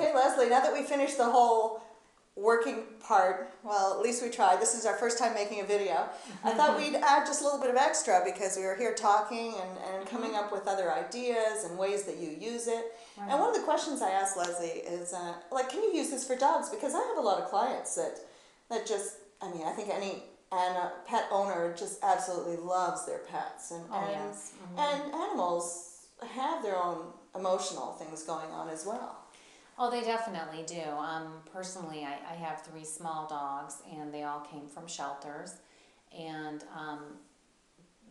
Okay, Leslie, now that we finished the whole working part, well, at least we tried. This is our first time making a video. I thought we'd add just a little bit of extra because we were here talking and coming up with other ideas and ways that you use it. Right. And one of the questions I asked Leslie is, like, can you use this for dogs? Because I have a lot of clients that just, I mean, I think any pet owner just absolutely loves their pets. And animals have their own emotional things going on as well. Oh, they definitely do. Personally, I have 3 small dogs, and they all came from shelters. And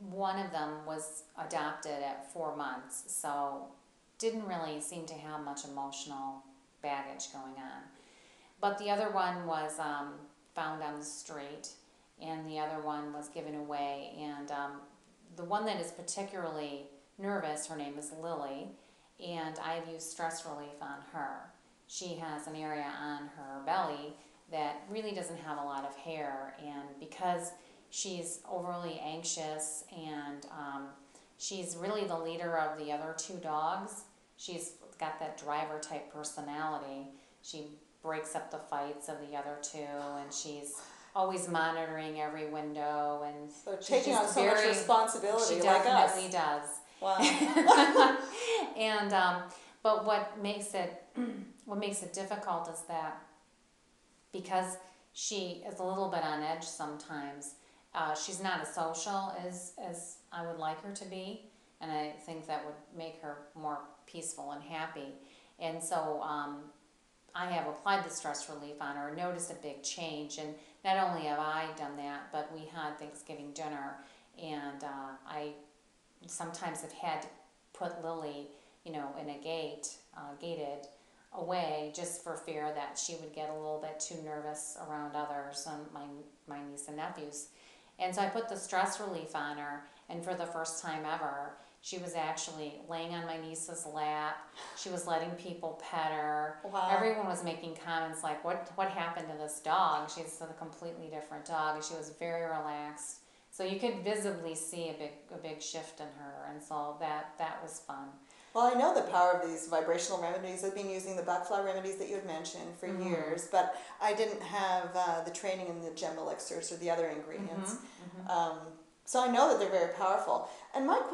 one of them was adopted at 4 months, so didn't really seem to have much emotional baggage going on. But the other one was found on the street, and the other one was given away. And the one that is particularly nervous, her name is Lily, and I've used stress relief on her. She has an area on her belly that really doesn't have a lot of hair, and because she's overly anxious and she's really the leader of the other 2 dogs, she's got that driver type personality. She breaks up the fights of the other 2, and she's always monitoring every window, and so taking on so much responsibility. She like definitely us. does. Wow. And but what makes it difficult is that because she is a little bit on edge sometimes, she's not as social as I would like her to be, and I think that would make her more peaceful and happy. And so I have applied the stress relief on her and noticed a big change. And not only have I done that, but we had Thanksgiving dinner, and I sometimes have had to put Lily, in a gated away, just for fear that she would get a little bit too nervous around others, my niece and nephews. And so I put the stress relief on her, and for the first time ever, she was actually laying on my niece's lap. She was letting people pet her. Wow. Everyone was making comments like, what happened to this dog? She's a completely different dog, and she was very relaxed. So you could visibly see a big shift in her, and so that was fun. Well, I know the power of these vibrational remedies. I've been using the buckflower remedies that you had mentioned for years, but I didn't have the training in the gem elixirs or the other ingredients. So I know that they're very powerful. And another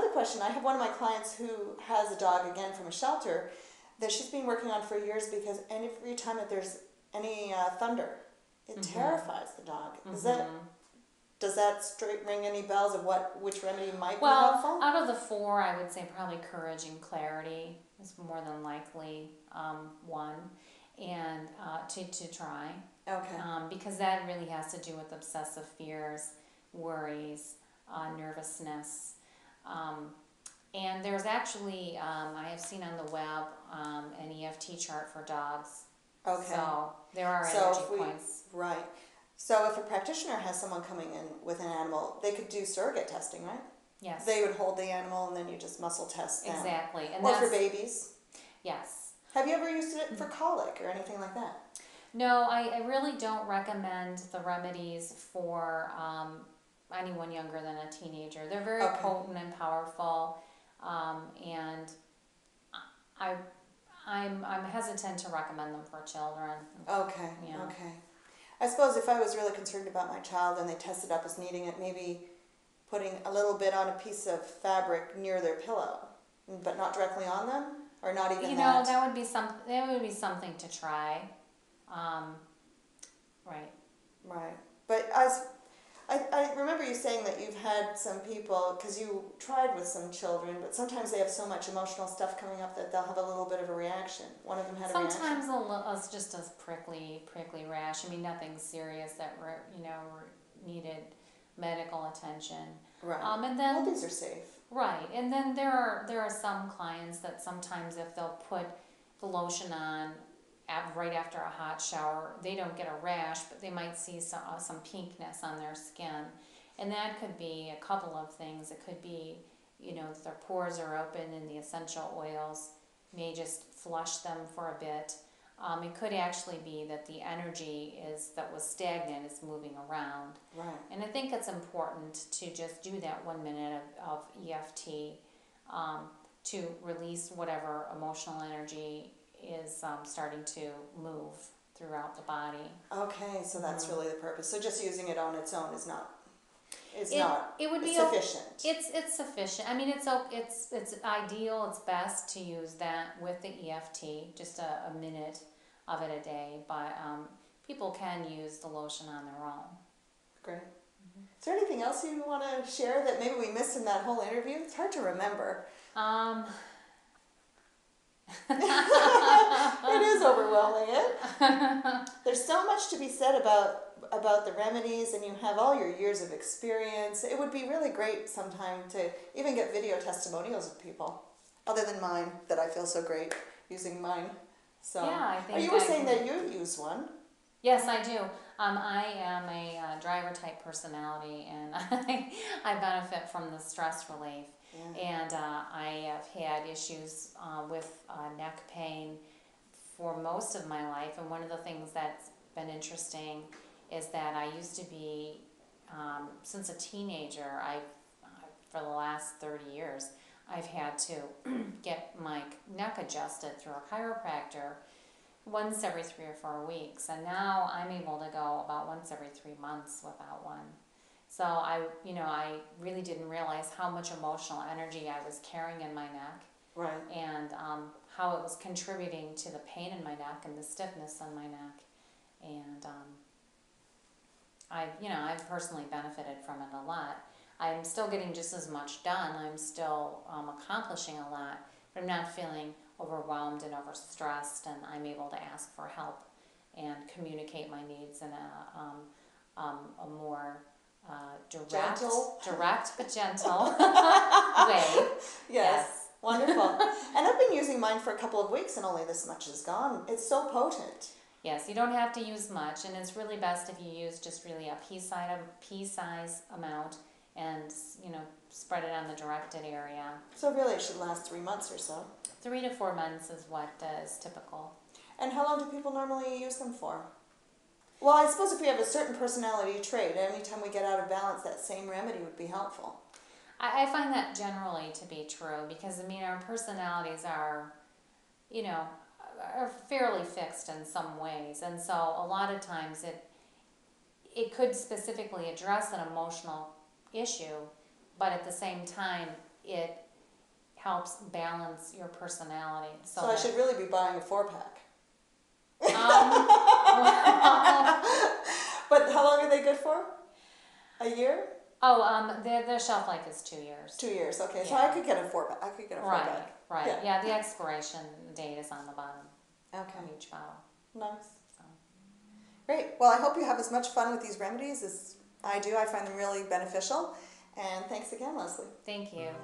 question, I have one of my clients who has a dog, again from a shelter, that she's been working on for years, because every time that there's any thunder, it terrifies the dog. Does that ring any bells of which remedy might be helpful? Out of the 4, I would say probably courage and clarity is more than likely one, and to try. Okay. Because that really has to do with obsessive fears, worries, nervousness. And there's actually, I have seen on the web, an EFT chart for dogs. Okay. So there are energy points. Right. So if a practitioner has someone coming in with an animal, they could do surrogate testing, right? Yes. They would hold the animal and then you just muscle test them. Exactly. And or for babies. Yes. Have you ever used it for colic or anything like that? No, I really don't recommend the remedies for anyone younger than a teenager. They're very potent and powerful, and I'm hesitant to recommend them for children. Okay. Yeah. Okay. I suppose if I was really concerned about my child and they tested up as needing it, maybe putting a little bit on a piece of fabric near their pillow, but not directly on them, or not even that. That would be something to try. Right. Right. But I remember you saying that you've had some people, because you tried with some children, but sometimes they have so much emotional stuff coming up that they'll have a little bit of a reaction. One of them had a reaction. Sometimes just a prickly rash. I mean, nothing serious that needed medical attention. Right. And then, well, these are safe. Right. And then there are some clients that sometimes if they'll put the lotion on right after a hot shower, they don't get a rash, but they might see some pinkness on their skin. And that could be a couple of things. It could be, that their pores are open and the essential oils may just flush them for a bit. It could actually be that the energy that was stagnant is moving around. Right. And I think it's important to just do that 1 minute of EFT to release whatever emotional energy is starting to move throughout the body. Okay, so that's really the purpose. So just using it on its own is not. It would be sufficient. It's sufficient. I mean, it's ideal. It's best to use that with the EFT, just a minute of it a day. But people can use the lotion on their own. Great. Is there anything else you want to share that maybe we missed in that whole interview? It's hard to remember. It is overwhelming. There's so much to be said about the remedies, and you have all your years of experience. It would be really great sometime to even get video testimonials of people, other than mine, that I feel so great using mine. So, yeah, I think you were saying that you use one. Yes, I do. I am a driver type personality, and I benefit from the stress relief. Yeah. And I have had issues with neck pain for most of my life. And one of the things that's been interesting is that I used to be, since a teenager, for the last 30 years, I've had to get my neck adjusted through a chiropractor once every 3 or 4 weeks, and now I'm able to go about once every 3 months without one. So I really didn't realize how much emotional energy I was carrying in my neck, right? And how it was contributing to the pain in my neck and the stiffness on my neck, and I've personally benefited from it a lot. I'm still getting just as much done. I'm still accomplishing a lot, but I'm not feeling overwhelmed and overstressed, and I'm able to ask for help and communicate my needs in a more direct but gentle way. Yes. Wonderful. And I've been using mine for a couple of weeks, and only this much is gone. It's so potent. Yes, you don't have to use much, and it's really best if you use just really a pea-size amount, and spread it on the directed area. So really, it should last 3 months or so. 3 to 4 months is what is typical. And how long do people normally use them for? Well, I suppose if we have a certain personality trait, anytime we get out of balance, that same remedy would be helpful. I find that generally to be true, because our personalities are fairly fixed in some ways, and so a lot of times it could specifically address an emotional issue, but at the same time it helps balance your personality. So I should really be buying a 4-pack. But how long are they good for? A year? Oh, their shelf life is 2 years. 2 years, okay. Yeah. So I could get a 4-pack. Right. Yeah. Yeah, the expiration date is on the bottom of each bottle. Nice. So. Great. Well, I hope you have as much fun with these remedies as I do. I find them really beneficial. And thanks again, Lezlie. Thank you.